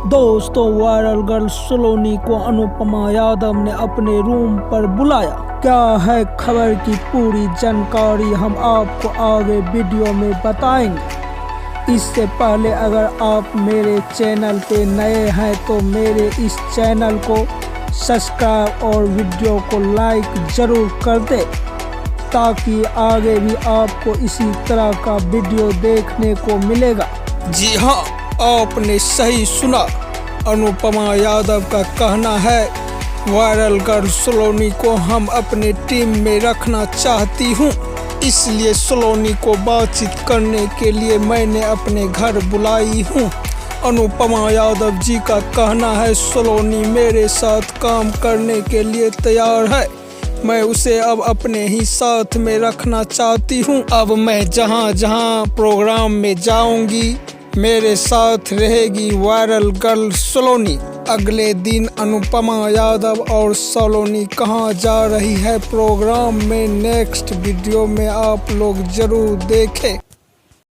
दोस्तों, viral girl सलोनी को अनुपमा यादव ने अपने रूम पर बुलाया। क्या है खबर की पूरी जानकारी हम आपको आगे वीडियो में बताएंगे। इससे पहले अगर आप मेरे चैनल पे नए हैं तो मेरे इस चैनल को सब्सक्राइब और वीडियो को लाइक ज़रूर कर दें, ताकि आगे भी आपको इसी तरह का वीडियो देखने को मिलेगा। जी हाँ, आपने सही सुना। अनुपमा यादव का कहना है, वायरल गर्ल सलोनी को हम अपने टीम में रखना चाहती हूँ, इसलिए सलोनी को बातचीत करने के लिए मैंने अपने घर बुलाई हूँ। अनुपमा यादव जी का कहना है, सलोनी मेरे साथ काम करने के लिए तैयार है। मैं उसे अब अपने ही साथ में रखना चाहती हूँ। अब मैं जहाँ जहाँ प्रोग्राम में जाऊँगी मेरे साथ रहेगी वायरल गर्ल सलोनी। अगले दिन अनुपमा यादव और सलोनी कहाँ जा रही है प्रोग्राम में, नेक्स्ट वीडियो में आप लोग जरूर देखें।